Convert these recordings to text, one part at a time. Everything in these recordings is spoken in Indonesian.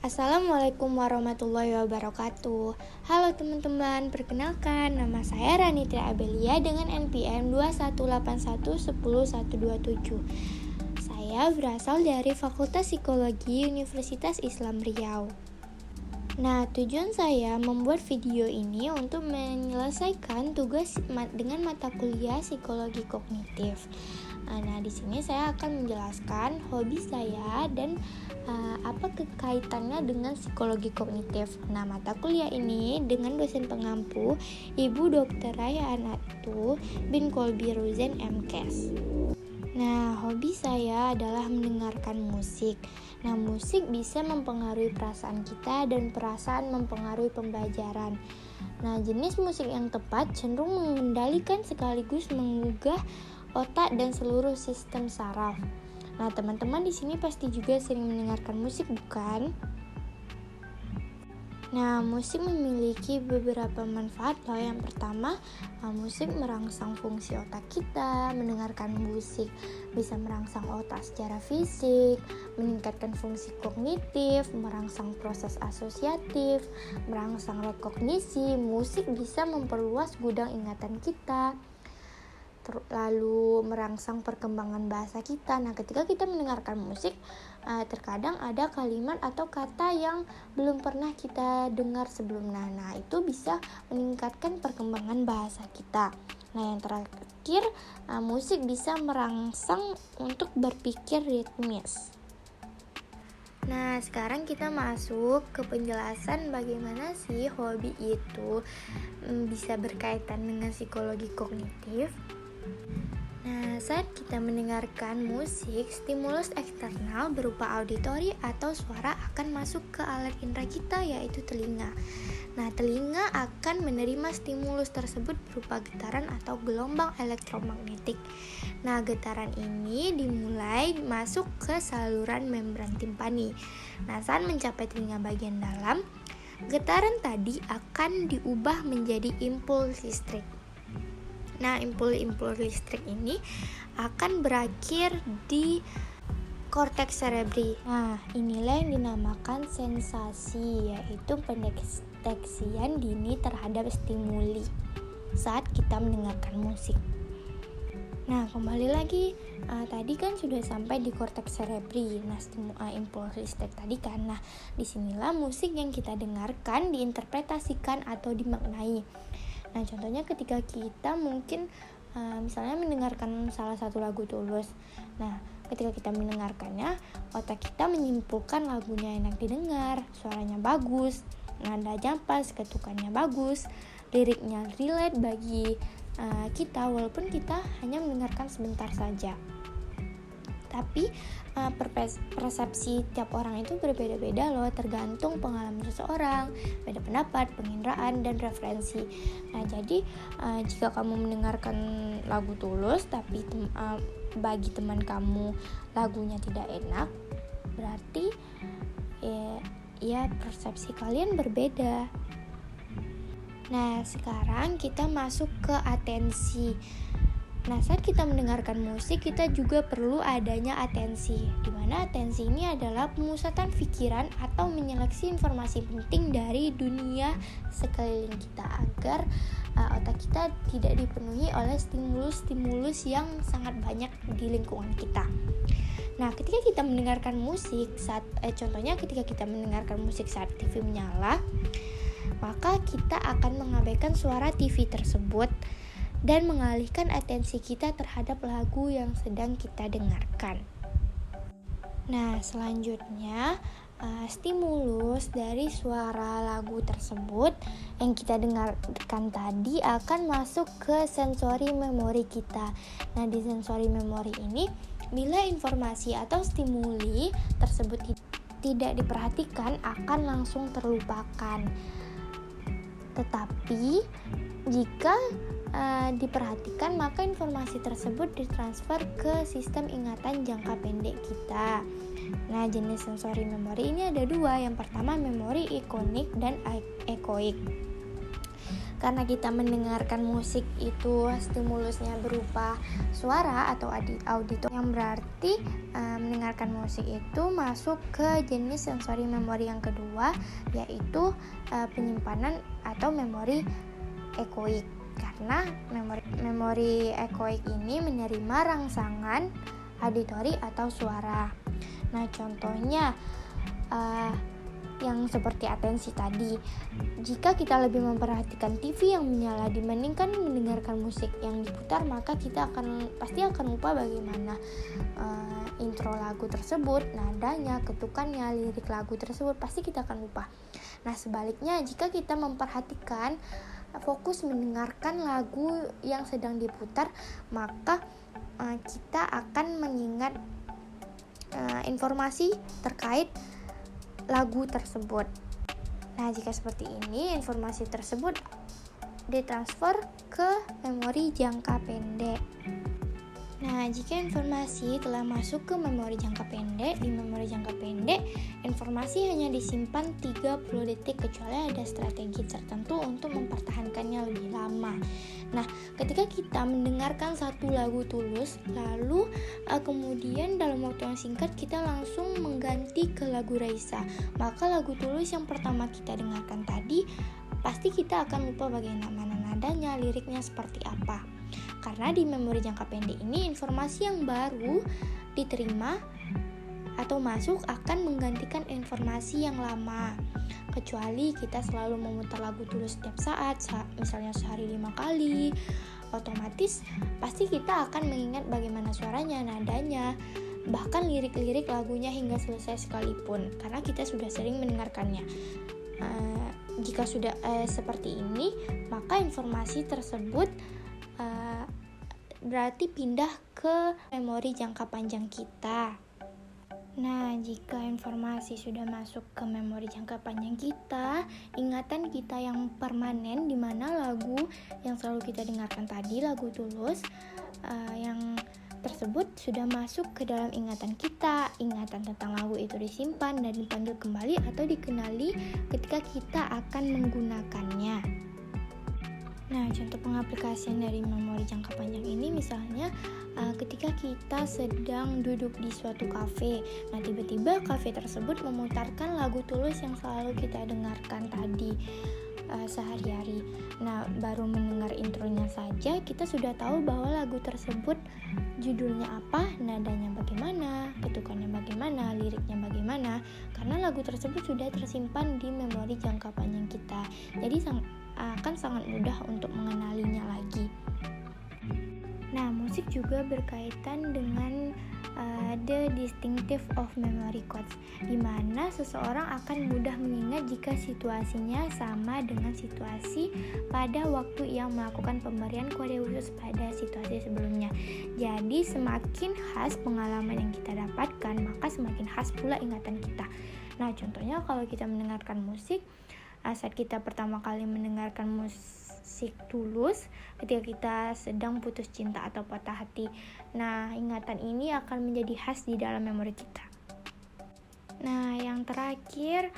Assalamualaikum warahmatullahi wabarakatuh. Halo teman-teman, perkenalkan nama saya Ranitri Abelia dengan NPM 218110127. Saya berasal dari Fakultas Psikologi Universitas Islam Riau. Nah, tujuan saya membuat video ini untuk menyelesaikan tugas dengan mata kuliah psikologi kognitif. Nah, di sini saya akan menjelaskan hobi saya dan apa kaitannya dengan psikologi kognitif. Nah, mata kuliah ini dengan dosen pengampu Ibu Dr. Raya Anatu bin Kolbi Ruzen MKes. Nah, hobi saya adalah mendengarkan musik. Nah, musik bisa mempengaruhi perasaan kita dan perasaan mempengaruhi pembelajaran. Nah, jenis musik yang tepat cenderung mengendalikan sekaligus menggugah otak dan seluruh sistem saraf. Nah, teman-teman di sini pasti juga sering mendengarkan musik, bukan? Nah, musik memiliki beberapa manfaat loh. Yang pertama, musik merangsang fungsi otak kita. Mendengarkan musik bisa merangsang otak secara fisik, meningkatkan fungsi kognitif, merangsang proses asosiatif, merangsang rekognisi. Musik bisa memperluas gudang ingatan kita, lalu merangsang perkembangan bahasa kita. Nah, ketika kita mendengarkan musik, terkadang ada kalimat atau kata yang belum pernah kita dengar sebelumnya. Nah, itu bisa meningkatkan perkembangan bahasa kita. Nah, yang terakhir, musik bisa merangsang untuk berpikir ritmis. Nah, sekarang kita masuk ke penjelasan bagaimana sih hobi itu bisa berkaitan dengan psikologi kognitif. Nah, saat kita mendengarkan musik, stimulus eksternal berupa auditori atau suara akan masuk ke alat indera kita, yaitu telinga. Nah, telinga akan menerima stimulus tersebut berupa getaran atau gelombang elektromagnetik. Nah, getaran ini dimulai masuk ke saluran membran timpani. Nah, saat mencapai telinga bagian dalam, getaran tadi akan diubah menjadi impuls listrik. Nah, impuls listrik ini akan berakhir di korteks cerebri. Nah, inilah yang dinamakan sensasi, yaitu pendeteksian dini terhadap stimuli saat kita mendengarkan musik. Nah, kembali lagi, tadi kan sudah sampai di korteks cerebri. Nah, impuls listrik tadi kan. Nah, disinilah musik yang kita dengarkan diinterpretasikan atau dimaknai. Nah, contohnya ketika kita mungkin misalnya mendengarkan salah satu lagu Tulus. Nah, ketika kita mendengarkannya, otak kita menyimpulkan lagunya enak didengar, suaranya bagus, nadanya pas, ketukannya bagus, liriknya relate bagi kita walaupun kita hanya mendengarkan sebentar saja. Tapi persepsi tiap orang itu berbeda-beda loh, tergantung pengalaman seseorang, beda pendapat, penginderaan, dan referensi. Nah, jadi jika kamu mendengarkan lagu Tulus tapi bagi teman kamu lagunya tidak enak, berarti ya persepsi kalian berbeda. Nah, sekarang kita masuk ke atensi. Nah, saat kita mendengarkan musik, kita juga perlu adanya atensi, di mana atensi ini adalah pemusatan pikiran atau menyeleksi informasi penting dari dunia sekeliling kita agar otak kita tidak dipenuhi oleh stimulus-stimulus yang sangat banyak di lingkungan kita. Nah, ketika kita mendengarkan musik, contohnya ketika kita mendengarkan musik saat TV menyala, maka kita akan mengabaikan suara TV tersebut dan mengalihkan atensi kita terhadap lagu yang sedang kita dengarkan. Nah, selanjutnya stimulus dari suara lagu tersebut yang kita dengarkan tadi akan masuk ke sensori memori kita. Nah, di sensori memori ini, bila informasi atau stimuli tersebut tidak diperhatikan akan langsung terlupakan. Tetapi jika diperhatikan, maka informasi tersebut ditransfer ke sistem ingatan jangka pendek kita. Nah, jenis sensori memori ini ada dua. Yang pertama memori ikonik dan ekoik. Karena kita mendengarkan musik itu stimulusnya berupa suara atau audio, yang berarti mendengarkan musik itu masuk ke jenis sensori memori yang kedua, yaitu penyimpanan atau memori ekoik. Karena memori ekoik ini menerima rangsangan auditori atau suara. Nah, contohnya yang seperti atensi tadi. Jika kita lebih memperhatikan TV yang menyala dibandingkan mendengarkan musik yang diputar, maka kita pasti akan lupa bagaimana intro lagu tersebut, nadanya, ketukannya, lirik lagu tersebut, pasti kita akan lupa. Nah, sebaliknya jika kita memperhatikan, fokus mendengarkan lagu yang sedang diputar, maka kita akan mengingat informasi terkait lagu tersebut. Nah, jika seperti ini, informasi tersebut ditransfer ke memori jangka pendek. Nah, jika informasi telah masuk ke memori jangka pendek, di memori jangka pendek, informasi hanya disimpan 30 detik kecuali ada strategi tertentu untuk mempertahankannya lebih lama. Nah, ketika kita mendengarkan satu lagu Tulus, lalu kemudian dalam waktu yang singkat kita langsung mengganti ke lagu Raisa, maka lagu Tulus yang pertama kita dengarkan tadi, pasti kita akan lupa bagaimana nadanya, liriknya seperti apa. Karena di memori jangka pendek ini informasi yang baru diterima atau masuk akan menggantikan informasi yang lama. Kecuali kita selalu memutar lagu Tulus setiap saat, misalnya sehari 5 kali, otomatis pasti kita akan mengingat bagaimana suaranya, nadanya, bahkan lirik-lirik lagunya hingga selesai sekalipun, karena kita sudah sering mendengarkannya. Jika sudah seperti ini, maka informasi tersebut berarti pindah ke memori jangka panjang kita. Nah, jika informasi sudah masuk ke memori jangka panjang kita, ingatan kita yang permanen, di mana lagu yang selalu kita dengarkan tadi, lagu Tulus, yang tersebut sudah masuk ke dalam ingatan kita. Ingatan tentang lagu itu disimpan dan dipanggil kembali atau dikenali ketika kita akan menggunakannya. Nah, contoh pengaplikasian dari memori jangka panjang ini misalnya ketika kita sedang duduk di suatu kafe. Nah, tiba-tiba kafe tersebut memutarkan lagu Tulus yang selalu kita dengarkan tadi sehari-hari. Nah, baru mendengar intronya saja kita sudah tahu bahwa lagu tersebut judulnya apa, nadanya bagaimana, ketukannya bagaimana, liriknya bagaimana, karena lagu tersebut sudah tersimpan di memori jangka panjang kita. Jadi akan sangat mudah untuk mengenalinya lagi. Nah, musik juga berkaitan dengan the distinctive of memory codes, di mana seseorang akan mudah mengingat jika situasinya sama dengan situasi pada waktu ia melakukan pemberian kode khusus pada situasi sebelumnya. Jadi semakin khas pengalaman yang kita dapatkan, maka semakin khas pula ingatan kita. Nah, contohnya kalau kita mendengarkan musik, saat kita pertama kali mendengarkan musik Tulus, ketika kita sedang putus cinta atau patah hati, nah ingatan ini akan menjadi khas di dalam memori kita. Nah, yang terakhir,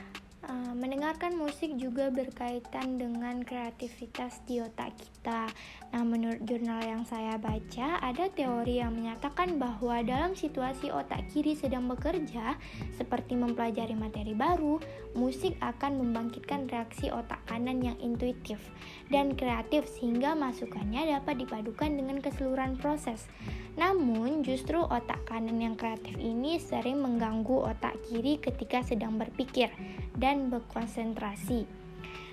mendengarkan musik juga berkaitan dengan kreativitas di otak kita. Nah, menurut jurnal yang saya baca, ada teori yang menyatakan bahwa dalam situasi otak kiri sedang bekerja, seperti mempelajari materi baru, musik akan membangkitkan reaksi otak kanan yang intuitif dan kreatif sehingga masukannya dapat dipadukan dengan keseluruhan proses. Namun, justru otak kanan yang kreatif ini sering mengganggu otak kiri ketika sedang berpikir dan berkonsentrasi.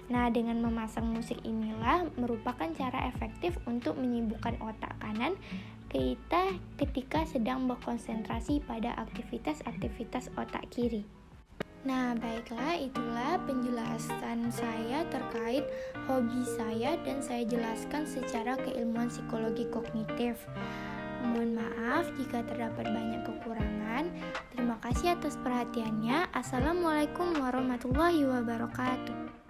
Nah, dengan memasang musik inilah merupakan cara efektif untuk menyibukkan otak kanan kita ketika sedang berkonsentrasi pada aktivitas-aktivitas otak kiri. Nah, baiklah, itulah penjelasan saya terkait hobi saya dan saya jelaskan secara keilmuan psikologi kognitif. Mohon maaf jika terdapat banyak kekurangan. Terima kasih atas perhatiannya. Assalamualaikum warahmatullahi wabarakatuh.